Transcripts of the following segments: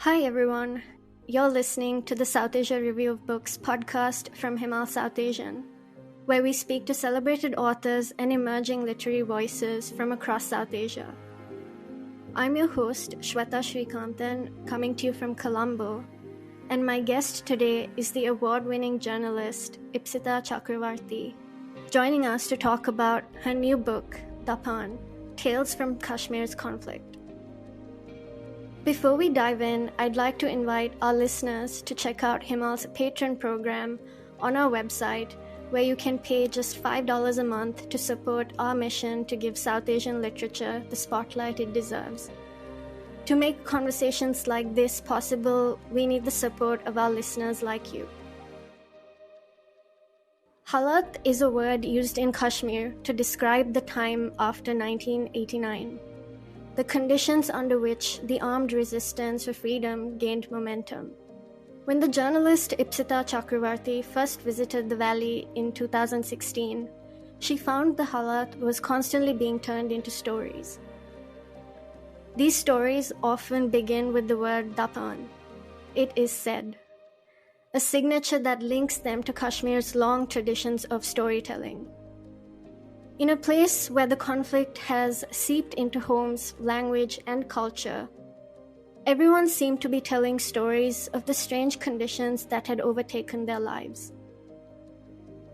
Hi everyone, you're listening to the Southasia Review of Books podcast from Himal, Southasian, where we speak to celebrated authors and emerging literary voices from across South Asia. I'm your host, Shweta Shrikanthan, coming to you from Colombo, and my guest today is the award-winning journalist Ipsita Chakravarty, joining us to talk about her new book, Dapan, Tales from Kashmir's Conflict. Before we dive in, I'd like to invite our listeners to check out Himal's Patreon program on our website, where you can pay just $5 a month to support our mission to give South Asian literature the spotlight it deserves. To make conversations like this possible, we need the support of our listeners like you. Haalaat is a word used in Kashmir to describe the time after 1989. The conditions under which the armed resistance for freedom gained momentum. When the journalist Ipsita Chakravarty first visited the valley in 2016, she found the Haalaat was constantly being turned into stories. These stories often begin with the word Dapan. It is said, a signature that links them to Kashmir's long traditions of storytelling. In a place where the conflict has seeped into homes, language, and culture, everyone seemed to be telling stories of the strange conditions that had overtaken their lives.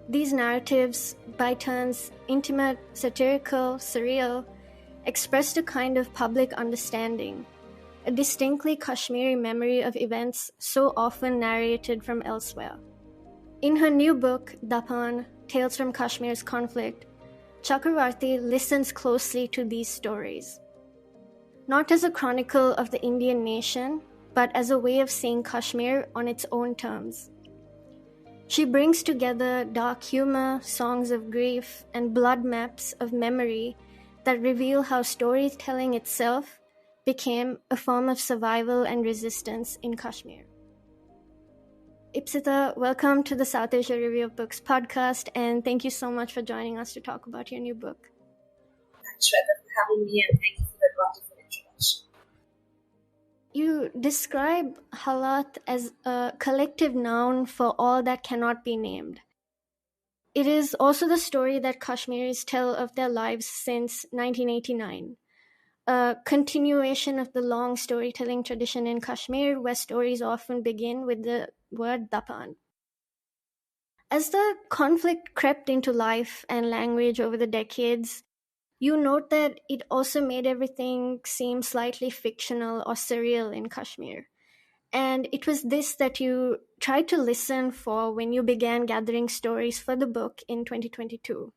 These narratives, by turns intimate, satirical, surreal, expressed a kind of public understanding, a distinctly Kashmiri memory of events so often narrated from elsewhere. In her new book, Dapan, Tales from Kashmir's Conflict, Chakravarty listens closely to these stories, not as a chronicle of the Indian nation, but as a way of seeing Kashmir on its own terms. She brings together dark humor, songs of grief, and blood maps of memory that reveal how storytelling itself became a form of survival and resistance in Kashmir. Ipsita, welcome to the Southasia Review of Books podcast, and thank you so much for joining us to talk about your new book. Thanks, Shweta, for having me, and thank you for that wonderful introduction. You describe Haalaat as a collective noun for all that cannot be named. It is also the story that Kashmiris tell of their lives since 1989, a continuation of the long storytelling tradition in Kashmir, where stories often begin with the word Dapan. As the conflict crept into life and language over the decades, you note that it also made everything seem slightly fictional or surreal in Kashmir. And it was this that you tried to listen for when you began gathering stories for the book in 2022.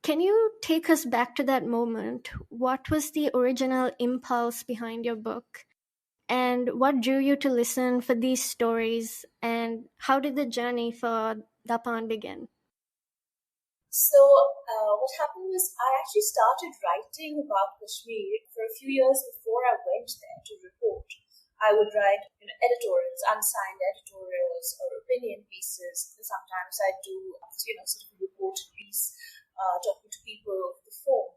Can you take us back to that moment? What was the original impulse behind your book? And what drew you to listen for these stories? And how did the journey for Dapan begin? So, what happened was I actually started writing about Kashmir for a few years before I went there to report. I would write editorials, unsigned editorials or opinion pieces. Sometimes I'd do sort of a reported piece talking to people over the phone.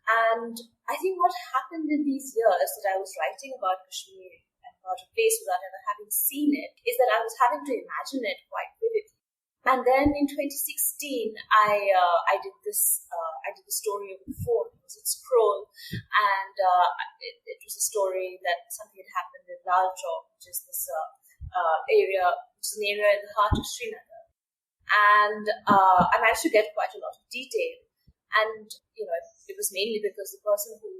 And I think what happened in these years that I was writing about Kashmir and about a place without ever having seen it is that I was having to imagine it quite vividly. And then in 2016, I did the story over the phone. It was at Scroll, and it was a story that something had happened in Lal Chowk, which is this area, which is an area in the heart of Srinagar. And I managed to get quite a lot of detail. And, it was mainly because the person who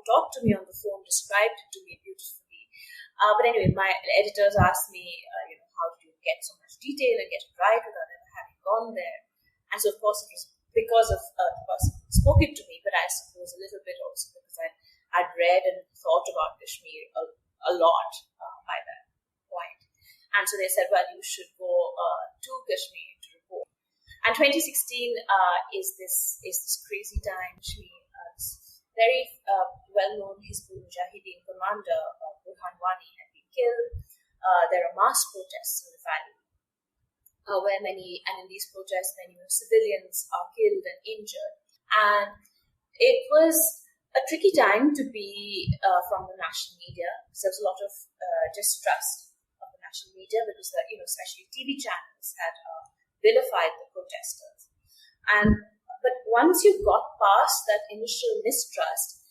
talked to me on the phone described it to me beautifully. But anyway, my editors asked me, how did you get so much detail and get it right without ever having gone there? And so, of course, it was because of the person who spoke it to me, but I suppose a little bit also because I'd read and thought about Kashmir a lot by that point. And so they said, well, you should go to Kashmir to report. And 2016 is this crazy time. Kashmir, this very well-known Hizbul Mujahideen commander, Burhan Wani, had been killed. There are mass protests in the valley, and in these protests, many civilians are killed and injured. And it was a tricky time to be from the national media. So there was a lot of distrust of the national media because especially TV channels had vilified the protesters. But once you got past that initial mistrust,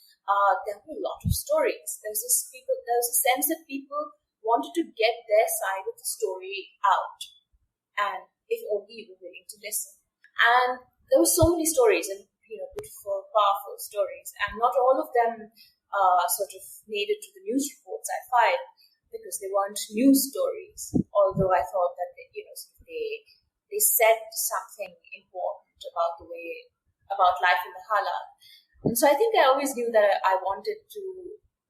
there were a lot of stories. There was a sense that people wanted to get their side of the story out, and if only you were willing to listen. And there were so many stories, and beautiful, powerful stories, and not all of them sort of made it to the news reports I filed because they weren't news stories. Although I thought that they said something important about life in the Haalaat. And so I think I always knew that I wanted to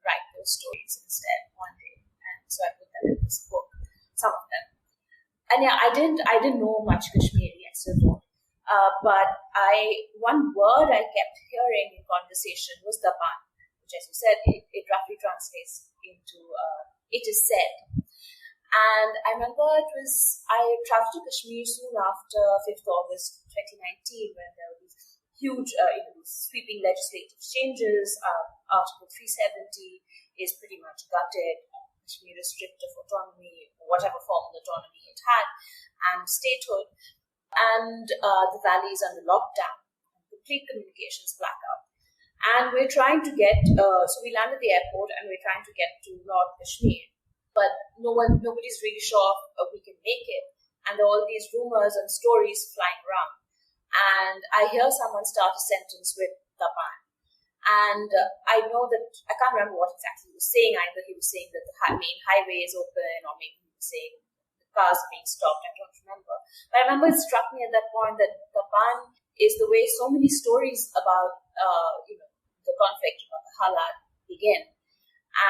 write those stories instead one day. And so I put them in this book, some of them. And yeah, I didn't know much Kashmiri, I still don't. But one word I kept hearing in conversation was Dapan, which, as you said, it roughly translates into it is said. And I remember I traveled to Kashmir soon after 5th August 2019 when there were these huge, sweeping legislative changes. Article 370 is pretty much gutted. Kashmir is stripped of autonomy, whatever form of autonomy it had, and statehood. And the valley is under lockdown, complete communications blackout. And we're trying to get, so we land at the airport and we're trying to get to North Kashmir. But nobody's really sure if we can make it. And there are all these rumors and stories flying around. And I hear someone start a sentence with Dapan. And I know that, I can't remember what exactly he was saying. Either he was saying that the main highway is open, or maybe he was saying the cars are being stopped. I don't remember. But I remember it struck me at that point that Dapan is the way so many stories about, the conflict about the Haalaat begin.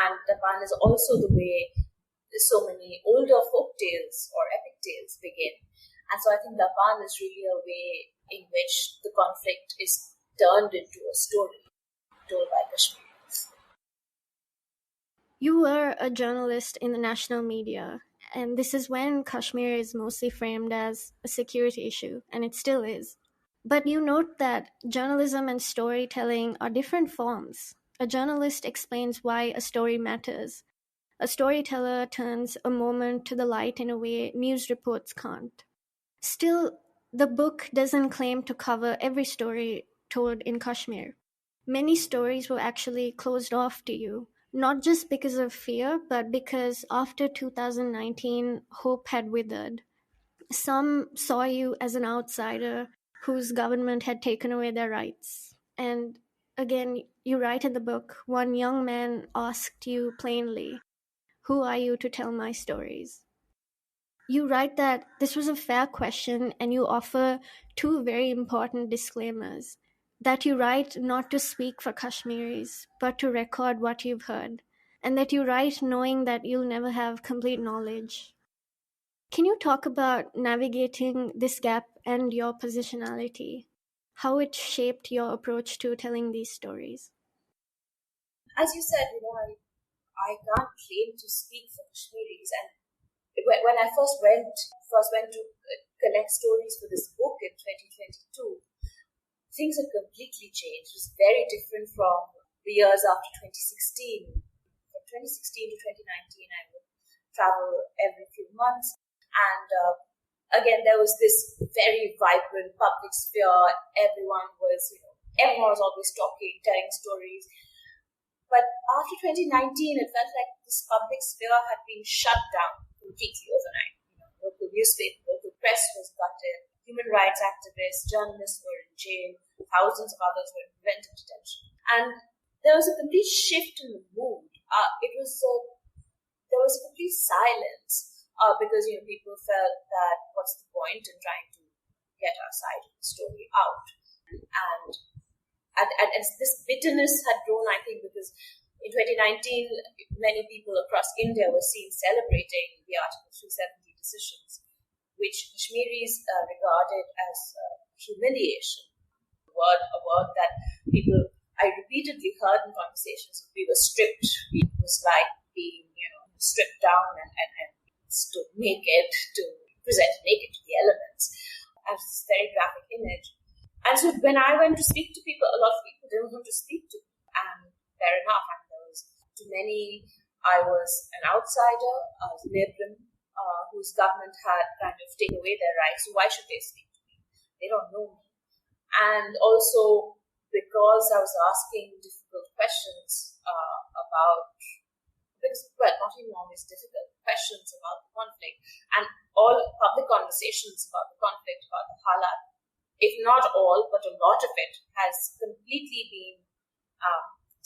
And Dapan is also the way so many older folk tales or epic tales begin. And so I think Dapan is really a way in which the conflict is turned into a story told by Kashmiris. You were a journalist in the national media, and this is when Kashmir is mostly framed as a security issue, and it still is. But you note that journalism and storytelling are different forms. A journalist explains why a story matters. A storyteller turns a moment to the light in a way news reports can't. Still, the book doesn't claim to cover every story told in Kashmir. Many stories were actually closed off to you, not just because of fear, but because after 2019, hope had withered. Some saw you as an outsider whose government had taken away their rights. And again, you write in the book, one young man asked you plainly, "Who are you to tell my stories?" You write that this was a fair question, and you offer two very important disclaimers. That you write not to speak for Kashmiris, but to record what you've heard. And that you write knowing that you'll never have complete knowledge. Can you talk about navigating this gap and your positionality? How it shaped your approach to telling these stories? As you said, I can't claim to speak for Kashmiris. And when I first went to collect stories for this book in 2022, things had completely changed. It was very different from the years after 2016. From 2016 to 2019, I would travel every few months. And again, there was this very vibrant public sphere. Everyone was always talking, telling stories. But after 2019, it felt like this public sphere had been shut down completely overnight. Local newspaper, local press was gutted. Human rights activists, journalists were in jail. Thousands of others were in preventive detention. And there was a complete shift in the mood. There was a complete silence because people felt that what's the point in trying to get our side of the story out? And this bitterness had grown, I think, because in 2019, many people across India were seen celebrating the Article 370 decisions, which Kashmiris regarded as humiliation. A word that I repeatedly heard in conversations. We were stripped. It was like being, stripped down and stood naked, to present naked to the elements. And it's a very graphic image. And so when I went to speak to people, a lot of people didn't want to speak to me. and fair enough. And to many, I was an outsider, I was a Libran, whose government had kind of taken away their rights. So why should they speak to me? They don't know me. And also because I was asking difficult questions about, well, not even always difficult questions about the conflict, and all public conversations about the conflict, about the Haalaat, if not all, but a lot of it has completely been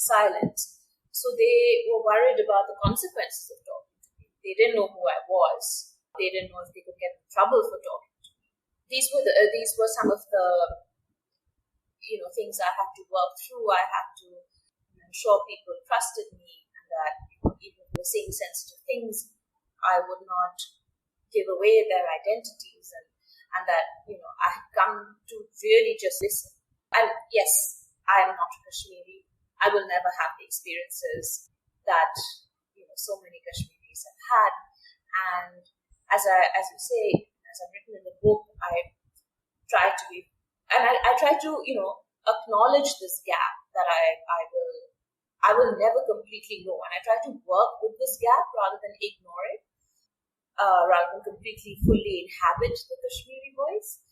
silenced. So they were worried about the consequences of talking to me. They didn't know who I was. They didn't know if they could get in trouble for talking to me. These were some of the things I had to work through. I had to ensure people trusted me, and that even if they were saying sensitive things, I would not give away their identities, and that I had come to really just listen. And yes, I am not Kashmiri. I will never have the experiences that so many Kashmiris have had. And as you say, as I've written in the book, I try to be, and I try to acknowledge this gap that I will never completely know, and I try to work with this gap rather than ignore it, rather than completely fully inhabit the Kashmiri voice.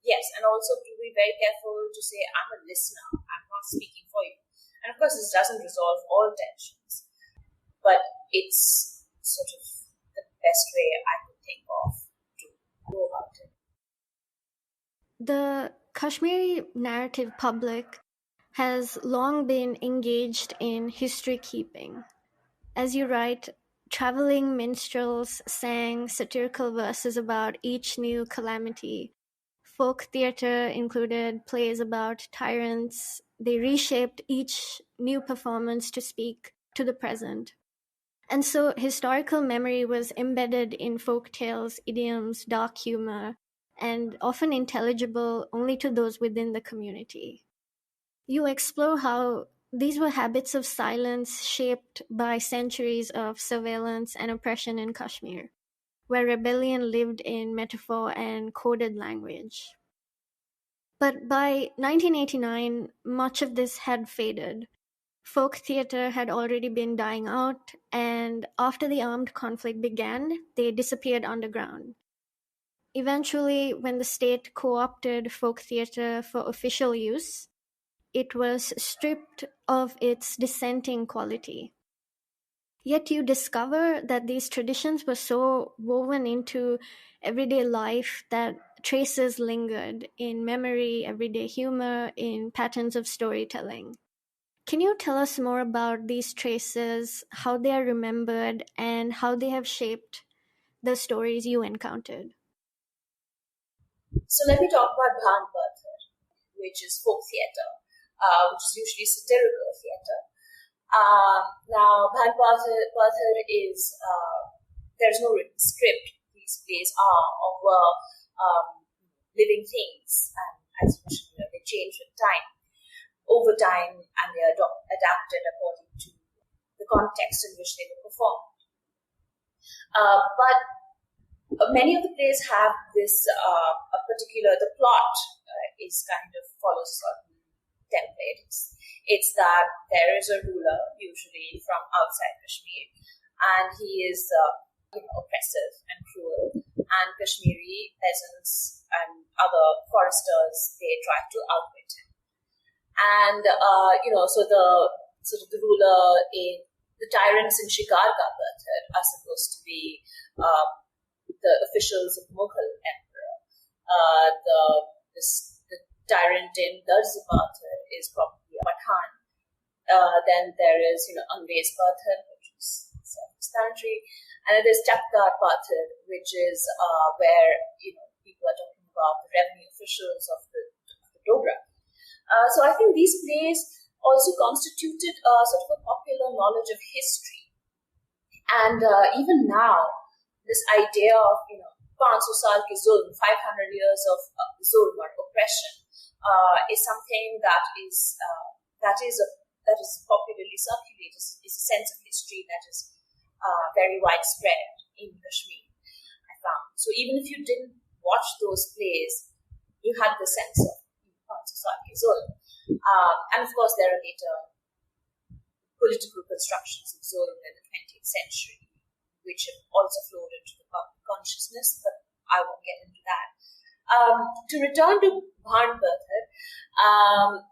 Yes, and also to be very careful to say I'm a listener, I'm not speaking for you. And of course, this doesn't resolve all tensions, but it's sort of the best way I could think of to go about it. The Kashmiri narrative public has long been engaged in history keeping. As you write, traveling minstrels sang satirical verses about each new calamity. Folk theatre included plays about tyrants. They reshaped each new performance to speak to the present. And so historical memory was embedded in folk tales, idioms, dark humor, and often intelligible only to those within the community. You explore how these were habits of silence shaped by centuries of surveillance and oppression in Kashmir, where rebellion lived in metaphor and coded language. But by 1989, much of this had faded. Folk theatre had already been dying out, and after the armed conflict began, they disappeared underground. Eventually, when the state co-opted folk theatre for official use, it was stripped of its dissenting quality. Yet you discover that these traditions were so woven into everyday life that traces lingered in memory, everyday humor, in patterns of storytelling. Can you tell us more about these traces, how they are remembered, and how they have shaped the stories you encountered? So let me talk about Bhan Barthar, which is folk theatre, which is usually satirical theatre. Now, Bhan Barthar is, there's no written script. These plays are or were living things, and as you mentioned, they change with time, over time, and they are adapted according to the context in which they were performed. But many of the plays have this the plot is kind of follows a certain template. It's that there is a ruler, usually from outside Kashmir, and he is oppressive and cruel, and Kashmiri peasants and other foresters, they try to outwit him. And so the ruler in the tyrants in Shikarka are supposed to be the officials of Mughal emperor. The tyrant in Dapaan is probably a Pathan. Then there is Angrez Barthar, which is self-explanatory, and then there's Chapkar Barthar, which is where people are talking about the revenue officials of the Dogra. So I think these plays also constituted sort of a popular knowledge of history, and even now, this idea of 500 saal ki zulm, 500 years of zulm or oppression, is something that is popularly circulated. Is a sense of history that is very widespread in Kashmir, I found. So even if you didn't watch those plays, you had the sense of 500 saal ki zulm. And of course, there are later political constructions of Zulm in the 20th century, which have also flowed into the public consciousness, but I won't get into that. To return to Bhan Pathar,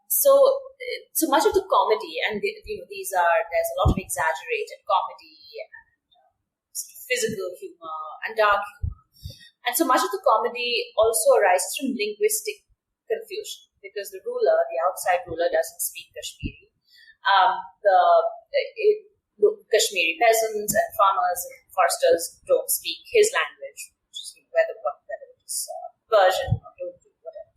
so much of the comedy, and there's a lot of exaggerated comedy and physical humor and dark humor, and so much of the comedy also arises from linguistic confusion because the outside ruler, doesn't speak Kashmiri. The Kashmiri peasants and farmers and foresters don't speak his language, which is whether it is Persian or Urdu, whatever.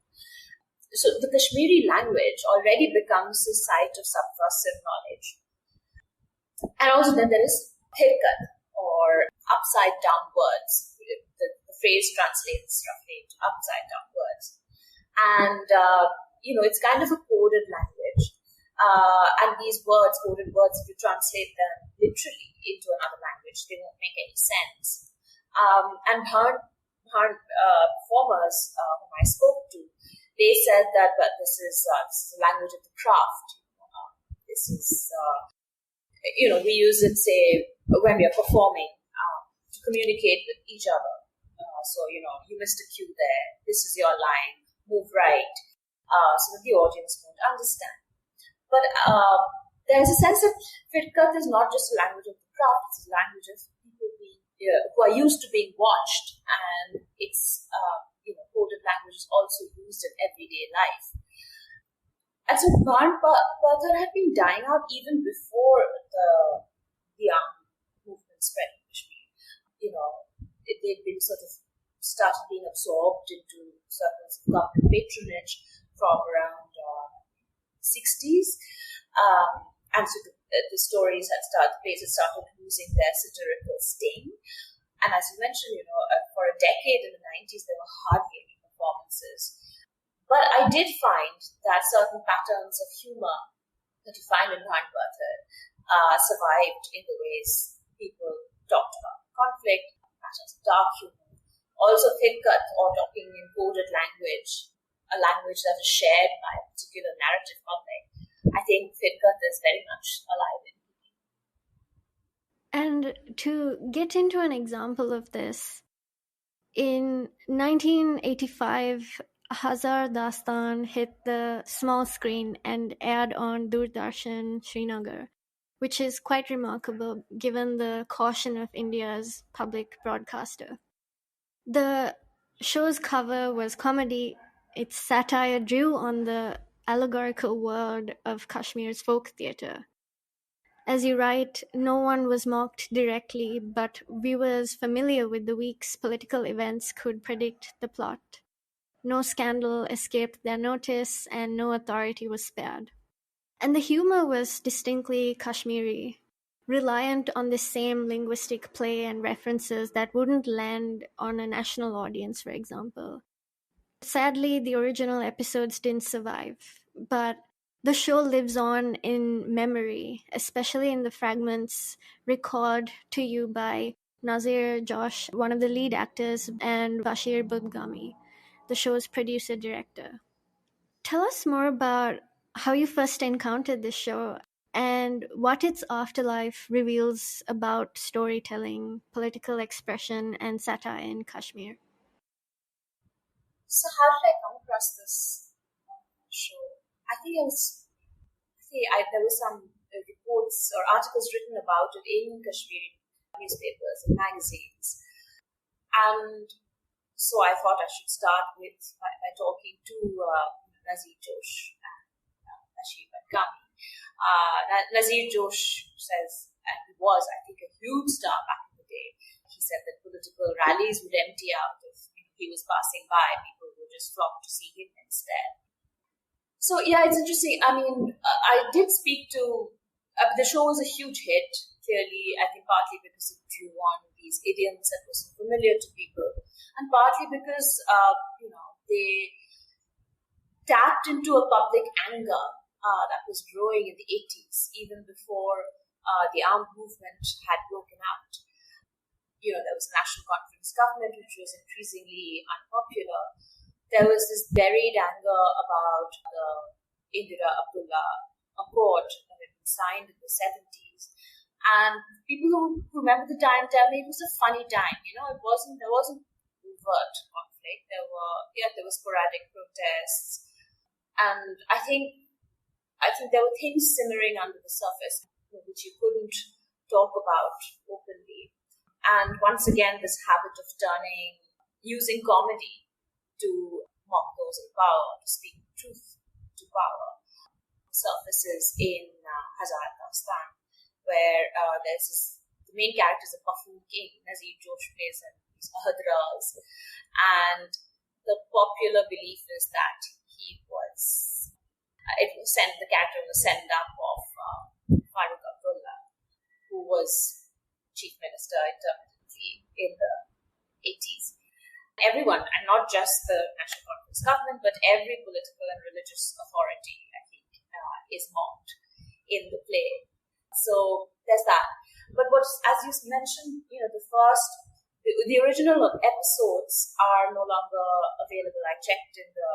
So the Kashmiri language already becomes a site of subversive knowledge. And also then there is thirkat, or upside down words. The phrase translates roughly to upside down words. And, it's kind of a coded language. And these coded words, if you translate them literally into another language, they won't make any sense. And Bhan performers whom I spoke to, they said that this is a language of the craft. This is, we use it, say, when we are performing to communicate with each other. So, you missed a cue there. This is your line. Move right. So that the audience won't understand. But there's a sense that thirkat is not just a language of the craft, it's a language of people who are used to being watched, and it's coded language is also used in everyday life. And so Bhan Pathar had been dying out even before the armed movement spread in Kashmir. They'd been sort of started being absorbed into circles of government patronage from around 60s. And so the stories plays had started losing their satirical sting. And as you mentioned, for a decade in the 90s, there were hardly any performances. But I did find that certain patterns of humor that you find in Bhan Pathar survived in the ways people talked about conflict, patterns of dark humor. Also thirkat, or talking in coded language, a language that is shared by a particular narrative public. I think thirkat is very much alive in me. And to get into an example of this, in 1985, Hazar Dastan hit the small screen and aired on Doordarshan Srinagar, which is quite remarkable given the caution of India's public broadcaster. The show's cover was comedy. Its satire drew on the allegorical world of Kashmir's folk theatre. As you write, no one was mocked directly, but viewers familiar with the week's political events could predict the plot. No scandal escaped their notice, and no authority was spared. And the humor was distinctly Kashmiri, reliant on the same linguistic play and references that wouldn't land on a national audience, for example. Sadly, the original episodes didn't survive, but the show lives on in memory, especially in the fragments recalled to you by Nazir Josh, one of the lead actors, and Bashir Budgami, the show's producer-director. Tell us more about how you first encountered this show and what its afterlife reveals about storytelling, political expression, and satire in Kashmir. So how did I come across this show? I think there were some reports or articles written about it in Kashmiri newspapers and magazines. And so I thought I should start by talking to Nazir Josh and Bashir Budgami. Nazir Josh says, and he was, I think, a huge star back in the day. He said that political rallies would empty out if he was passing by. People would just flock to see him instead. So, yeah, it's interesting. I mean, I did speak to... the show was a huge hit, clearly, I think partly because it drew on these idioms that were so familiar to people, and partly because, they tapped into a public anger that was growing in the 80s, even before the armed movement had broken out. There was a national conference government, which was increasingly unpopular. There was this buried anger about the Indira Abdullah Accord that had signed in the 70s. And people who remember the time tell me it was a funny time. There wasn't overt conflict. There was sporadic protests, and I think there were things simmering under the surface which you couldn't talk about openly. And once again, this habit of using comedy to mock those in power, to speak truth to power, surfaces in Hazar Dastan, where the main character is a buffoon king, Nazir Josh plays him, he's Ahadras, and the popular belief is that the character was sent up of Farooq Abdullah, who was chief minister intermittently in the 80s. Everyone, and not just the National Conference government, but every political and religious authority, I think, is mocked in the play. So there's that. But as you mentioned, the original episodes are no longer available. I checked in the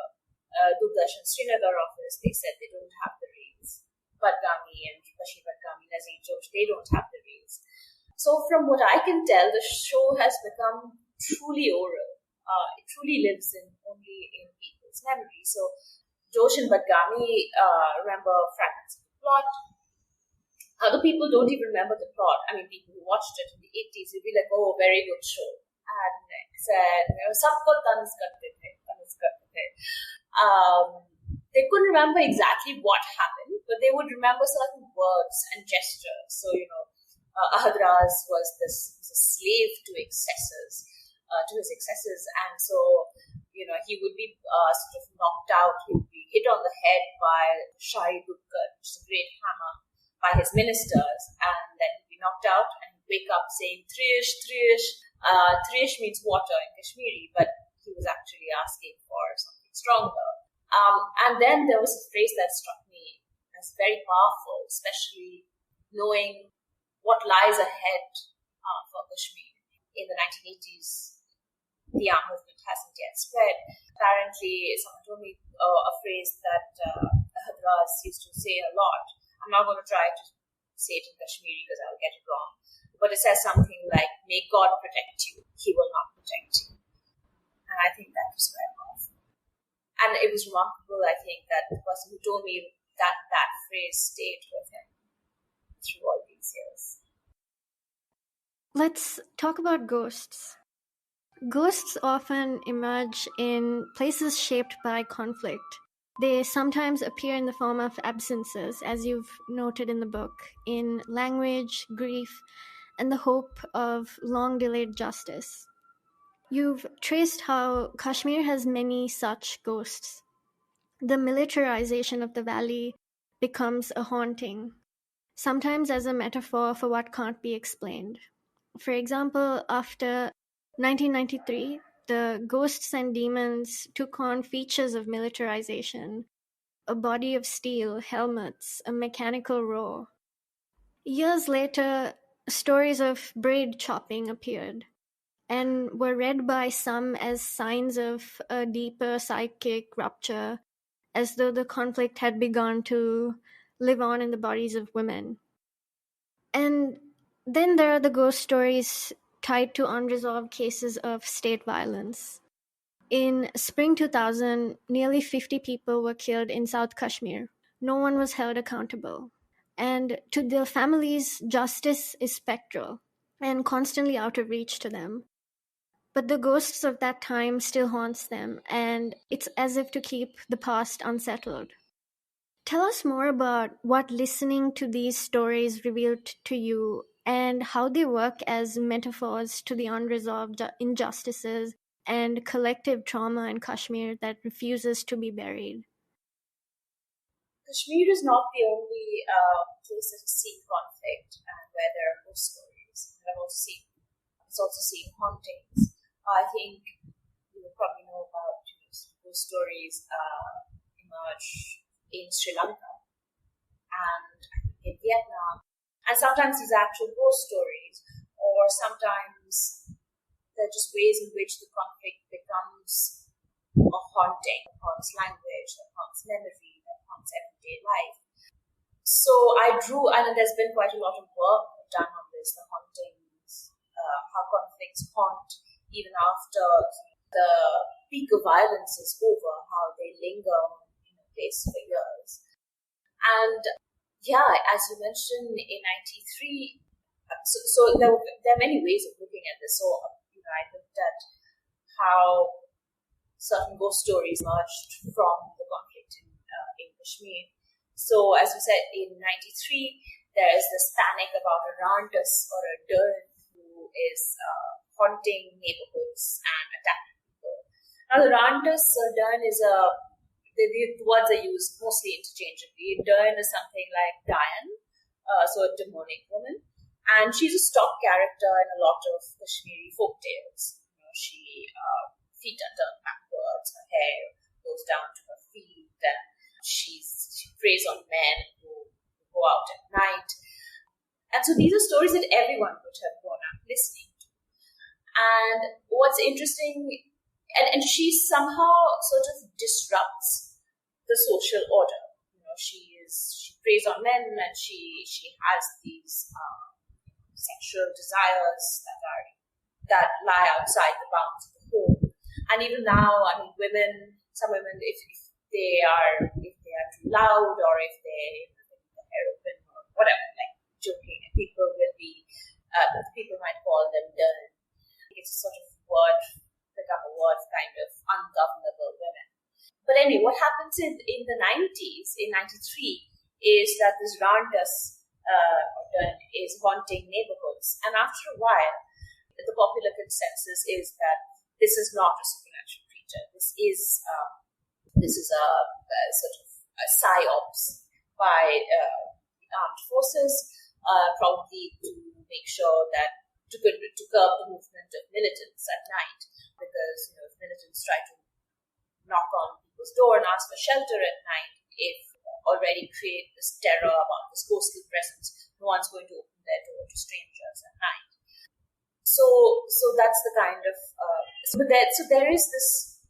Doordarshan Srinagar office. They said they don't have the reels. Badgami and Bashir Badgami, Nazir Josh, they don't have the reels. So from what I can tell, the show has become truly oral. It truly lives only in people's memory. So Josh and Badgami remember fragments of the plot. Other people don't even remember the plot. I mean, people who watched it in the 80s will be like, oh, very good show. And said, sabko tanz karte the. They couldn't remember exactly what happened, but they would remember certain words and gestures. So, Ahadras was a slave to his excesses, and so, he would be sort of knocked out. He would be hit on the head by Shahi Dukkar, which is a great hammer, by his ministers, and then he'd be knocked out and he'd wake up saying Trish, Trish. Trish means water in Kashmiri, but he was actually asking for something stronger. And then there was a phrase that struck me as very powerful, especially knowing what lies ahead for Kashmir. In the 1980s, the armed movement hasn't yet spread. Apparently, someone told me a phrase that Hadras used to say a lot. I'm not going to try to say it in Kashmiri because I'll get it wrong. But it says something like, may God protect you, he will not protect you. And I think that was very powerful. And it was remarkable, I think, that the person who told me that phrase stayed with him through all these years. Let's talk about ghosts. Ghosts often emerge in places shaped by conflict. They sometimes appear in the form of absences, as you've noted in the book, in language, grief, and the hope of long-delayed justice. You've traced how Kashmir has many such ghosts. The militarization of the valley becomes a haunting, sometimes as a metaphor for what can't be explained. For example, after 1993, the ghosts and demons took on features of militarization, a body of steel, helmets, a mechanical roar. Years later, stories of braid chopping appeared and were read by some as signs of a deeper psychic rupture, as though the conflict had begun to live on in the bodies of women. And then there are the ghost stories tied to unresolved cases of state violence. In spring 2000, nearly 50 people were killed in South Kashmir. No one was held accountable. And to their families, justice is spectral and constantly out of reach to them. But the ghosts of that time still haunts them, and it's as if to keep the past unsettled. Tell us more about what listening to these stories revealed to you and how they work as metaphors to the unresolved injustices and collective trauma in Kashmir that refuses to be buried. Kashmir is not the only place that has seen conflict and where there are ghost stories. It's also seen hauntings. I think you will probably know about ghost stories emerge in Sri Lanka and in Vietnam. And sometimes these are actual ghost stories, or sometimes they're just ways in which the conflict becomes a haunting, that haunts language, that haunts memory, that haunts everyday life. So I drew, and there's been quite a lot of work done on this, the hauntings, how conflicts haunt even after the peak of violence is over, how they linger in a place for years. And yeah, as you mentioned, in 93, so there are many ways of looking at this. So, I looked at how certain ghost stories emerged from the conflict in Kashmir. So, as you said, in 93, there is this panic about a rantus or a dern who is haunting neighborhoods and attacking people. Now, the rantus or dern is the words are used mostly interchangeably. Dern is something like Dapan, so a demonic woman. And she's a stock character in a lot of Kashmiri folk tales. Feet are turned backwards, her hair goes down to her feet, and she preys on men who go out at night. And so these are stories that everyone would have grown up listening to. And what's interesting, and she somehow sort of disrupts the social order. She preys on men, and she has these sexual desires that lie outside the bounds of the home. And even now, some women, if they are too loud, or if they hair open or whatever, like joking, and people might call them dern. It's a sort of become a word kind of ungovernable women. But anyway, what happens in the 90s, in 93, is that this rantus is haunting neighborhoods. And after a while, the popular consensus is that this is not a supernatural creature. This is a sort of a psyops by the armed forces, probably to make sure that to curb the movement of militants at night, because if militants try to knock on people's door and ask for shelter at night, if already create this terror about this ghostly presence, no one's going to open their door to strangers at night. So that's the kind of so there is this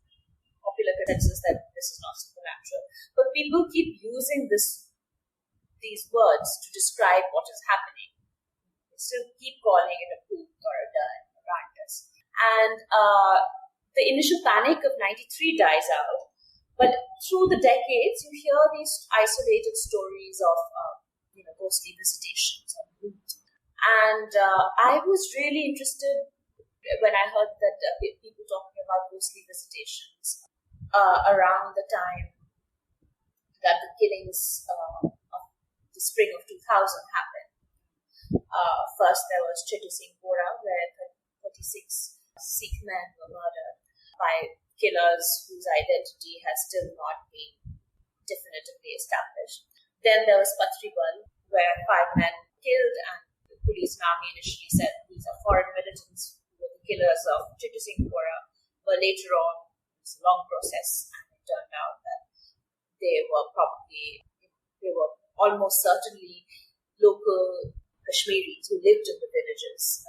popular consensus that this is not supernatural, but people keep using these words to describe what is happening. They still keep calling it a poop or a dern, a rantus. And the initial panic of 93 dies out, but through the decades, you hear these isolated stories of ghostly visitations and loot. And I was really interested when I heard that people talking about ghostly visitations around the time that the killings of the spring of 2000 happened. First, there was Chittu Singh Bora, where 36 Sikh men were murdered by killers whose identity has still not been definitively established. Then there was Patribal, where 5 men killed, and the police and army initially said these are foreign militants who were the killers of Chittu Singh Bora. But later on, it was a long process, and it turned out that they were almost certainly local Kashmiris who lived in the villages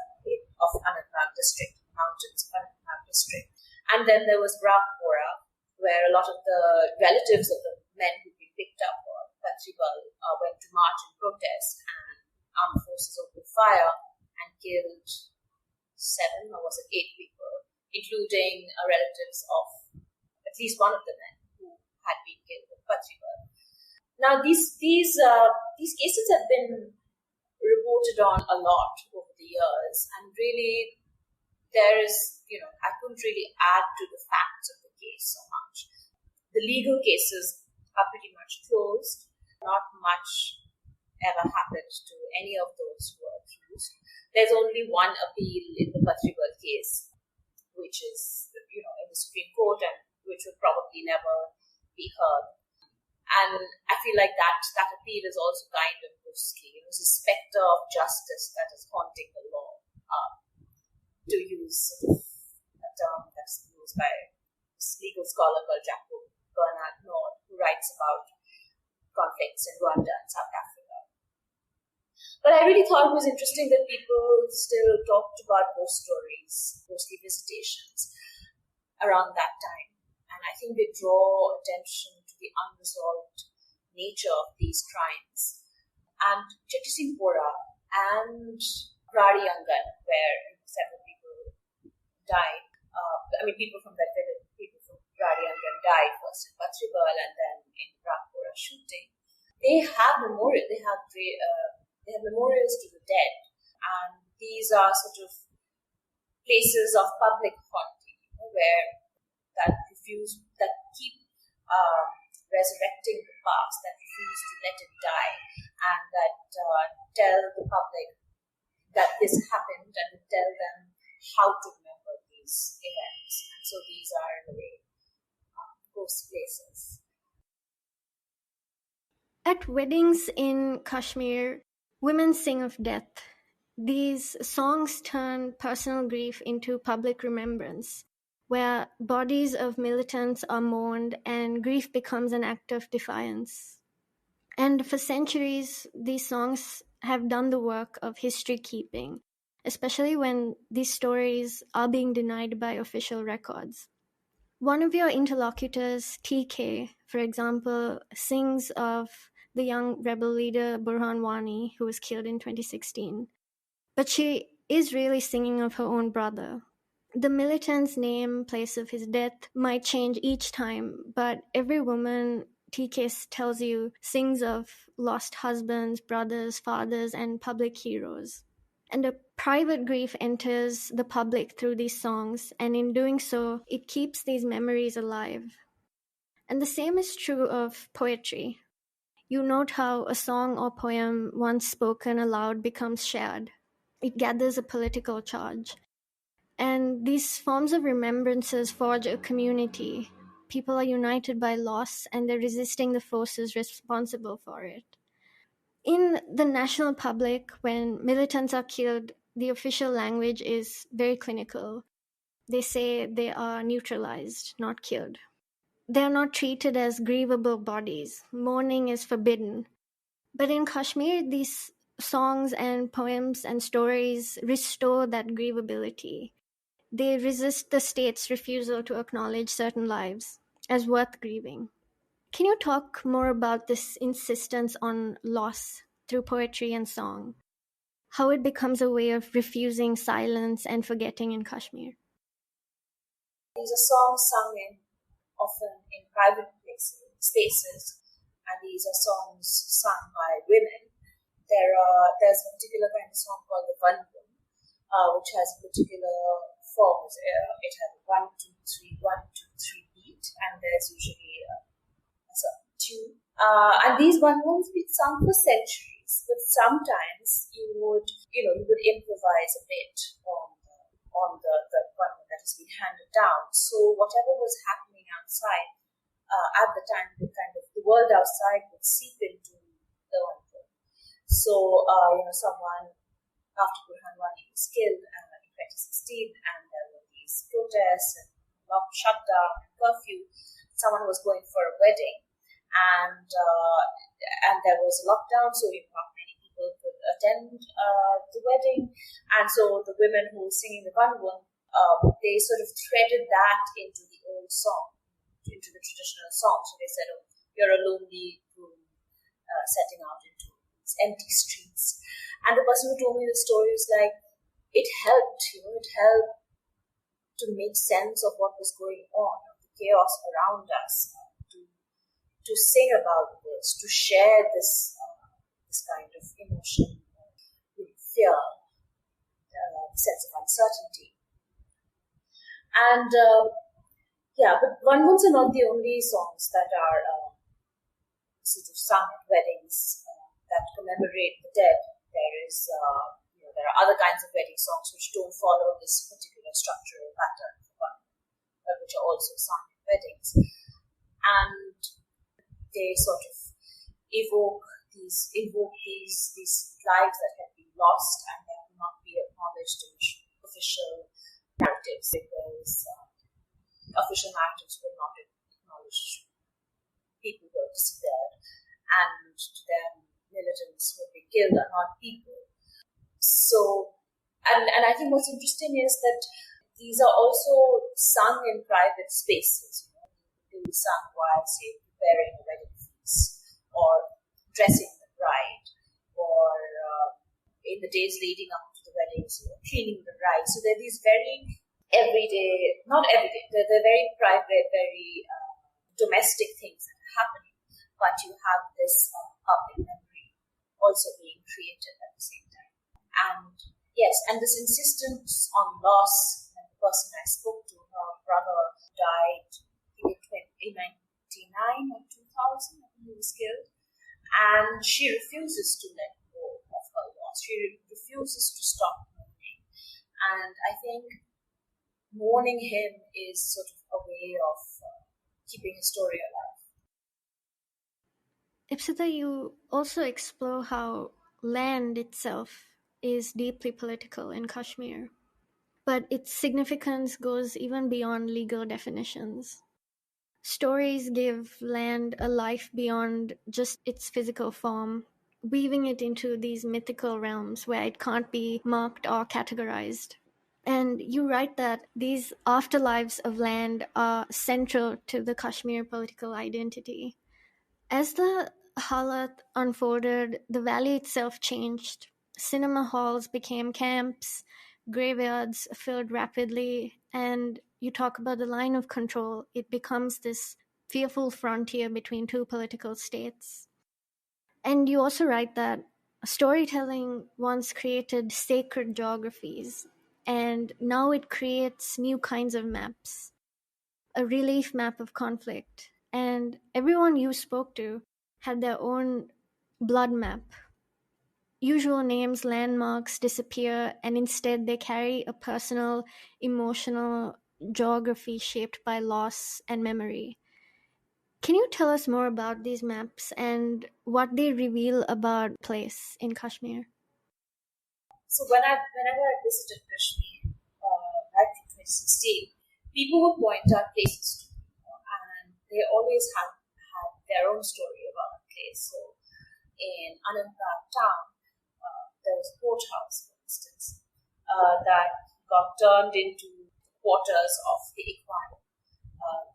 of Anantnag district, mountains of Anantnag district. And then there was Bora, where a lot of the relatives of the men who'd been picked up or Patribal went to march and protest, and armed forces opened fire and killed 7 or was it 8 people, including relatives of at least one of the men who had been killed with Patribal. Now, these cases have been reported on a lot over the years, and really there is, I couldn't really add to the facts of the case so much. The legal cases are pretty much closed. Not much ever happened to any of those who were accused. There's only one appeal in the Patribal case, which is, in the Supreme Court, and which will probably never be heard. And I feel like that appeal is also kind of ghostly. It's a spectre of justice that is haunting the law, to use a term that's used by this legal scholar called Jacob Bernard Nord, who writes about conflicts in Rwanda and South Africa. But I really thought it was interesting that people still talked about ghost stories, ghostly visitations around that time. And I think they draw attention to the unresolved nature of these crimes. and Chettisingpura and Radi Angan, where several people died. People from that village, people from Radi Angan died first in Patribal and then in Ragpura shooting. They have memorial. They have memorials to the dead, and these are sort of places of public haunting, where that keep resurrecting the past, that refuse to let it die, and that tell the public that this happened and tell them how to remember these events. And so these are, in a way, ghost places. At weddings in Kashmir, women sing of death. These songs turn personal grief into public remembrance, where bodies of militants are mourned and grief becomes an act of defiance. And for centuries, these songs have done the work of history keeping, especially when these stories are being denied by official records. One of your interlocutors, TK, for example, sings of the young rebel leader Burhan Wani, who was killed in 2016. But she is really singing of her own brother. The militant's name, place of his death might change each time, but every woman TK tells you sings of lost husbands, brothers, fathers, and public heroes. And a private grief enters the public through these songs, and in doing so, it keeps these memories alive. And the same is true of poetry. You note how a song or poem once spoken aloud becomes shared. It gathers a political charge. And these forms of remembrances forge a community. People are united by loss, and they're resisting the forces responsible for it. In the national public, when militants are killed, the official language is very clinical. They say they are neutralized, not killed. They are not treated as grievable bodies. Mourning is forbidden. But in Kashmir, these songs and poems and stories restore that grievability. They resist the state's refusal to acknowledge certain lives as worth grieving. Can you talk more about this insistence on loss through poetry and song? How it becomes a way of refusing silence and forgetting in Kashmir? These are songs sung often in private spaces, and these are songs sung by women. There's a particular kind of song called the Vandam, which has a particular form. It has 1, 2, 3, 1, 2, 3 beat, and there's usually a tune. And these Vandams have been sung for centuries, but sometimes you would improvise a bit on the Vandam that has been handed down. So whatever was happening outside at the time, the world outside would seep into the Vandam. So someone after Burhan Wani was killed in 2016, and there were these protests and shutdown and curfew. Someone was going for a wedding, and there was a lockdown, so not many people could attend the wedding. And so the women who were singing the Bandwan, they sort of threaded that into the old song, into the traditional song. So they said, "Oh, you're a lonely groom setting out into these empty streets." And the person who told me the story was like, it helped to make sense of what was going on, of the chaos around us, to sing about this, to share this kind of emotion, fear, sense of uncertainty. And but Vandams are not the only songs that are sort of sung at weddings that commemorate the dead. There are other kinds of wedding songs which don't follow this particular structural pattern, but which are also sung at weddings, and they sort of evoke these lives that have been lost and that will not be acknowledged in official narratives, because official narratives will not acknowledge people who are disappeared, and to them militants who have been killed are not people. So, and I think what's interesting is that these are also sung in private spaces. They will be sung while, say, preparing a wedding feast, or dressing the bride, or in the days leading up to the weddings, cleaning the bride. So there are these very everyday, not everyday, they're very private, very domestic things that are happening, but you have this public memory also being created at the same time. And yes, and this insistence on loss. And the person I spoke to, her brother died in 1999 or 2000, I think he was killed, and she refuses to let go of her loss. She refuses to stop mourning. And I think mourning him is sort of a way of keeping a story alive. Ipsita, you also explore how land itself is deeply political in Kashmir, but its significance goes even beyond legal definitions. Stories give land a life beyond just its physical form, weaving it into these mythical realms where it can't be marked or categorized. And you write that these afterlives of land are central to the Kashmir political identity. As the Haalaat unfolded, the valley itself changed. Cinema halls became camps, graveyards filled rapidly, and you talk about the line of control. It becomes this fearful frontier between two political states. And you also write that storytelling once created sacred geographies, and now it creates new kinds of maps, a relief map of conflict. And everyone you spoke to had their own blood map. Usual names, landmarks disappear, and instead they carry a personal, emotional geography shaped by loss and memory. Can you tell us more about these maps and what they reveal about place in Kashmir? So whenever I visited Kashmir, back in 2016, people would point out places to me, and they always had their own story about a place. So in Anantnag town, there was a courthouse, for instance, that got turned into quarters of the Ikwan,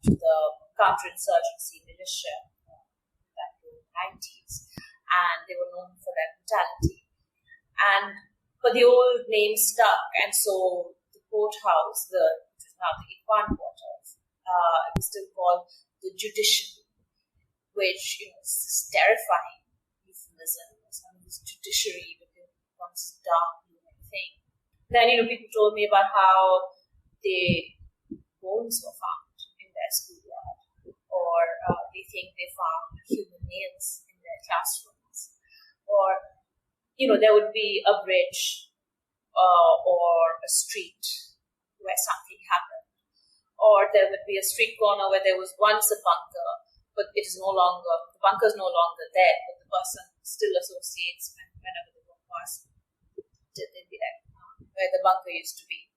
to the counterinsurgency militia that were in the 90s, and they were known for their brutality. But the old name stuck, and so the courthouse, which is now the Ikwan quarters, it was still called the judiciary, which is this terrifying euphemism. This judiciary becomes dark, human thing. Then people told me about how the bones were found in their schoolyard, or they think they found human nails in their classrooms, or there would be a bridge or a street where something happened, or there would be a street corner where there was once a bunker, but the bunker is no longer there, but the person still associates whenever they walk past, they'd be like, where the bunker used to be.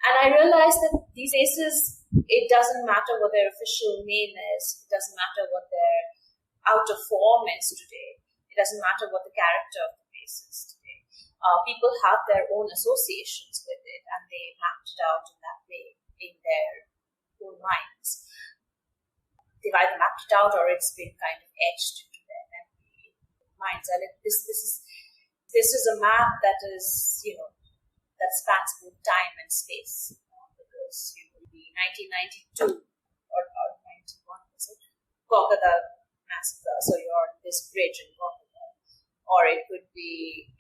And I realized that these places, it doesn't matter what their official name is, it doesn't matter what their outer form is today, it doesn't matter what the character of the place is today. People have their own associations with it, and they mapped it out in that way in their own minds. They've either mapped it out or it's been kind of etched into their memory minds. And this is a map that is, that spans both time and space. Because the 1992 or 91 was it? Kolkata massacre. So you're on this bridge in Kolkata, or it could be,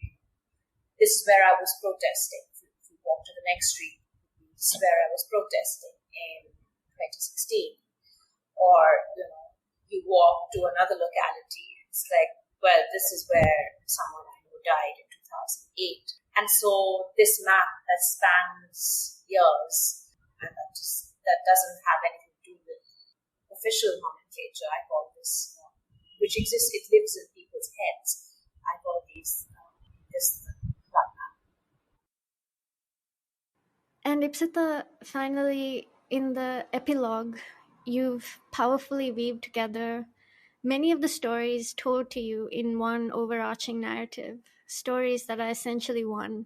this is where I was protesting. If you walk to the next street, this is where I was protesting in 2016. Or, you walk to another locality, it's like, well, this is where someone I know died in 2008. And so this map that spans years, and that doesn't have anything to do with official nomenclature, I call this, which exists, it lives in people's heads. I call this blood map. And Ipsita, finally, in the epilogue, you've powerfully weaved together many of the stories told to you in one overarching narrative, stories that are essentially one.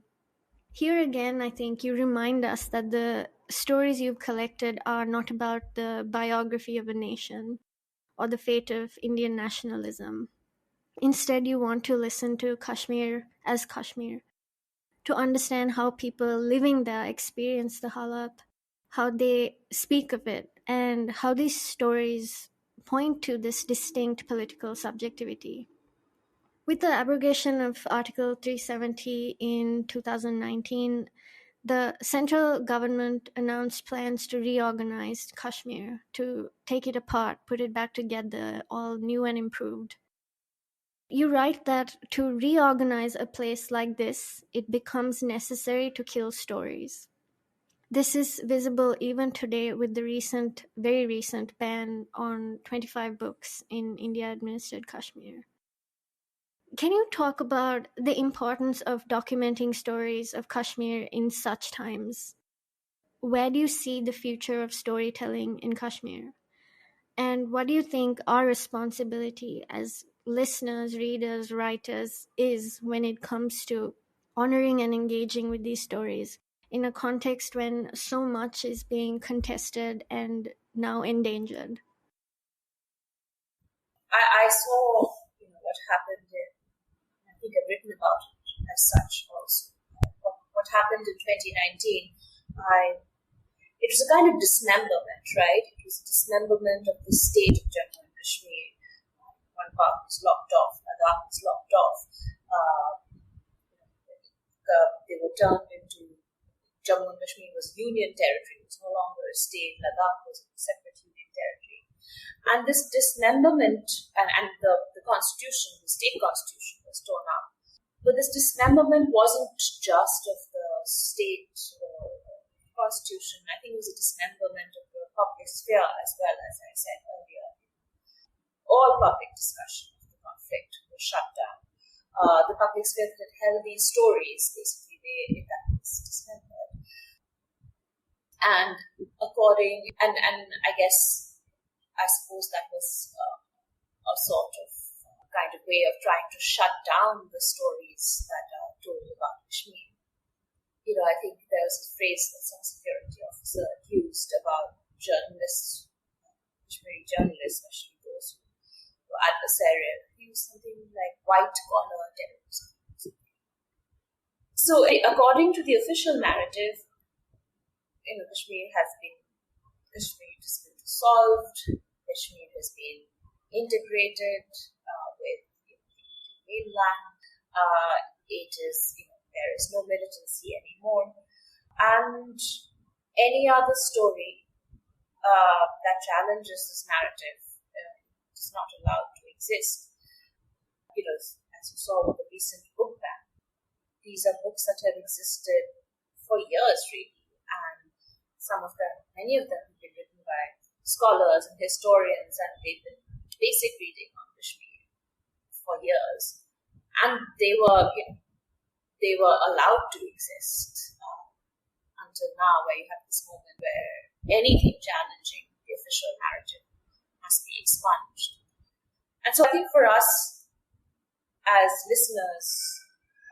Here again, I think you remind us that the stories you've collected are not about the biography of a nation or the fate of Indian nationalism. Instead, you want to listen to Kashmir as Kashmir, to understand how people living there experience the Haalaat, how they speak of it, and how these stories point to this distinct political subjectivity. With the abrogation of Article 370 in 2019, the central government announced plans to reorganize Kashmir, to take it apart, put it back together, all new and improved. You write that to reorganize a place like this, it becomes necessary to kill stories. This is visible even today with the very recent ban on 25 books in India-administered Kashmir. Can you talk about the importance of documenting stories of Kashmir in such times? Where do you see the future of storytelling in Kashmir? And what do you think our responsibility as listeners, readers, writers is when it comes to honoring and engaging with these stories in a context when so much is being contested and now endangered? I saw what happened in, I think I've written about it as such also. What happened in 2019, it was a kind of dismemberment, right? It was a dismemberment of the state of Jammu and Kashmir. One part was locked off, Ladakh was locked off. They were turned into, Jammu and Kashmir was union territory, it was no longer a state. Ladakh was a separate union territory. And this dismemberment and the constitution, the state constitution was torn up. But this dismemberment wasn't just of the state constitution. I think it was a dismemberment of the public sphere as well, as I said earlier. All public discussion of the conflict was shut down. The public sphere that held these stories, basically, that was dismembered. And I suppose that was a sort of kind of way of trying to shut down the stories that are told about Kashmir. I think there was a phrase that some security officer used about journalists, Kashmiri journalists, especially those who were adversarial. He used something like white-collar terrorism. So, according to the official narrative, Kashmir has been dissolved, Kashmir has been integrated with the mainland. It is, there is no militancy anymore. And any other story that challenges this narrative is not allowed to exist. As you saw with the recent book ban, these are books that have existed for years, really, and many of them have been written by scholars and historians, and they've been basic reading on Kashmir for years, and they were allowed to exist until now, where you have this moment where anything challenging the official narrative must be expunged. And so I think for us, as listeners,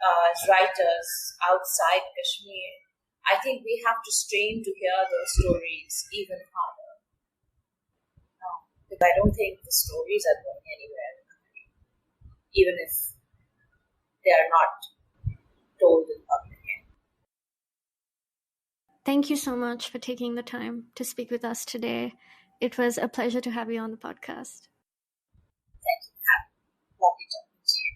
as writers outside Kashmir, I think we have to strain to hear those stories even harder. Because I don't think the stories are going anywhere, even if they are not told in public. Thank you so much for taking the time to speak with us today. It was a pleasure to have you on the podcast. Thank you. Lovely talking to you.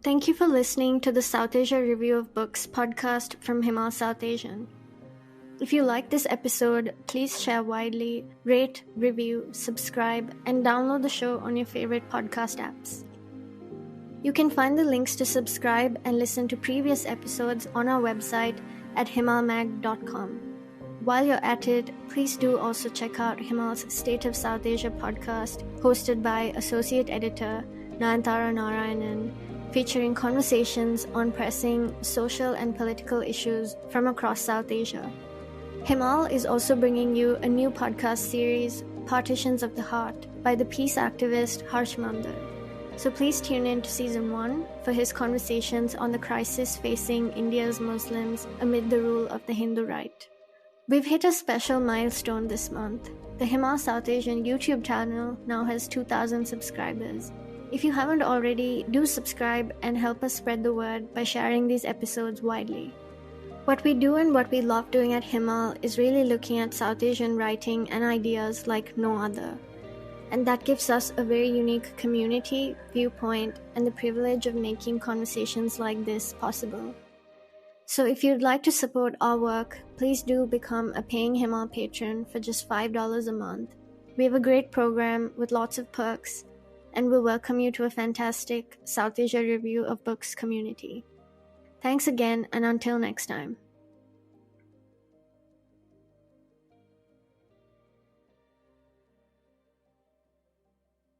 Thank you for listening to the Southasia Review of Books podcast from Himal, Southasian. If you like this episode, please share widely, rate, review, subscribe, and download the show on your favorite podcast apps. You can find the links to subscribe and listen to previous episodes on our website at himalmag.com. While you're at it, please do also check out Himal's State of South Asia podcast, hosted by Associate Editor Nayantara Narayanan, featuring conversations on pressing social and political issues from across South Asia. Himal is also bringing you a new podcast series, Partitions of the Heart, by the peace activist Harsh Mamdar. So please tune in to Season 1 for his conversations on the crisis facing India's Muslims amid the rule of the Hindu right. We've hit a special milestone this month. The Himal Southasian YouTube channel now has 2,000 subscribers. If you haven't already, do subscribe and help us spread the word by sharing these episodes widely. What we do and what we love doing at Himal is really looking at Southasian writing and ideas like no other. And that gives us a very unique community, viewpoint, and the privilege of making conversations like this possible. So if you'd like to support our work, please do become a paying Himal patron for just $5 a month. We have a great program with lots of perks, and we'll welcome you to a fantastic Southasia Review of Books community. Thanks again, and until next time.